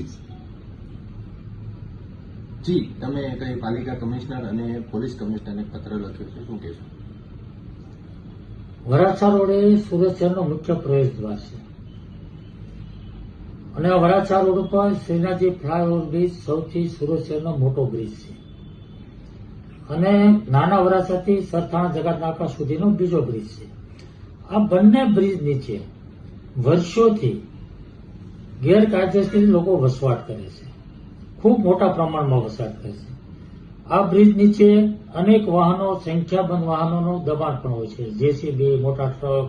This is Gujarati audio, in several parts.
બેઝિસ. જી, તમે કઈ પાલિકા કમિશનર અને પોલીસ કમિશનરને પત્ર લખ્યો છે, શું કહેશો? વરાછા રોડ એ સુરત શહેરનો મુખ્ય પ્રવેશ દ્વાર છે અને આ વરાછા રોડ ઉપર શ્રીનાથજી ફ્લાયઓવર બ્રિજ સૌથી સુરત શહેરનો મોટો બ્રિજ છે અને નાના વરાછાથી સરથાણા જગતનાકા સુધીનો બીજો બ્રિજ છે. આ બંને બ્રિજ નીચે વર્ષોથી ગેરકાયદેસર લોકો વસવાટ કરે છે, ખૂબ મોટા પ્રમાણમાં વસવાટ કરે છે. આ બ્રિજ નીચે અનેક વાહનો, સંખ્યાબંધ વાહનોનું દબાણ પણ હોય છે, જેસીબી, મોટા ટ્રક,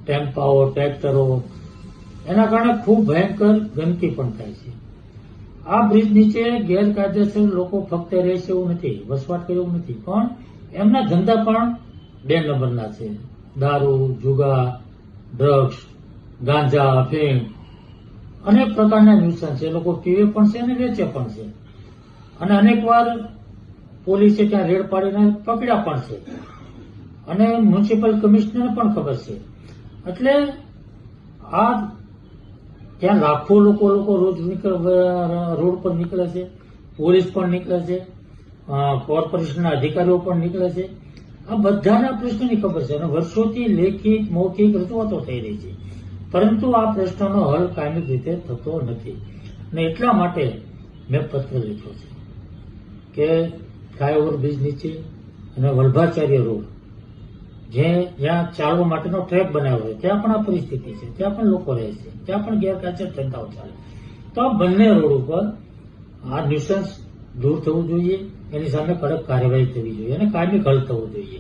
ટેમ્પાઓ, ટ્રેક્ટરો. એના કારણે ખૂબ ભયંકર ગંદકી પણ થાય છે. આ બ્રિજ નીચે ગેરકાયદેસર લોકો ફક્ત રહે છે એવું નથી, વસવાટ કરે એવું નથી, પણ એમના ધંધા પણ 2 નંબરના છે. દારૂ, જુગાર, ડ્રગ્સ, ગાંજા, અફીણ, અનેક પ્રકારના ન્યુસન્સ છે. લોકો પીવે પણ છે અને વેચે પણ છે અને અનેક વાર પોલીસે ત્યાં રેડ પાડીને પકડ્યા પણ છે અને મ્યુનિસિપલ કમિશનરને પણ ખબર છે. એટલે આ ત્યાં લાખો લોકો રોજ રોડ પર નીકળે છે, પોલીસ પણ નીકળે છે, કોર્પોરેશનના અધિકારીઓ પણ નીકળે છે. આ બધાના પ્રશ્નની ખબર છે અને વર્ષોથી લેખિત મૌખિક રજૂઆતો થઈ રહી છે, પરંતુ આ પ્રશ્નનો હલ કાયમી રીતે થતો નથી અને એટલા માટે મેં પત્ર લખ્યો છે કે ફ્લાયઓવર બ્રિજ નીચે અને વલ્ભાચાર્ય રોડ જ્યાં ચાલવા માટેનો ટ્રેક બનાવ્યો છે ત્યાં પણ આ પરિસ્થિતિ છે, ત્યાં પણ લોકો રહે છે, ત્યાં પણ ગેરકાયદેસર ધંધાઓ ચાલે. તો આ બંને રોડ ઉપર આ ન્યુસન્સ દૂર થવું જોઈએ, એની સામે કડક કાર્યવાહી થવી જોઈએ અને કાયમી હલ થવો જોઈએ.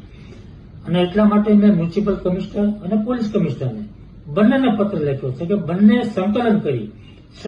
અને એટલા માટે મેં મ્યુનિસિપલ કમિશનર અને પોલીસ કમિશનરને બંનેને પત્ર લખ્યો છે કે બંને સંકલન કરી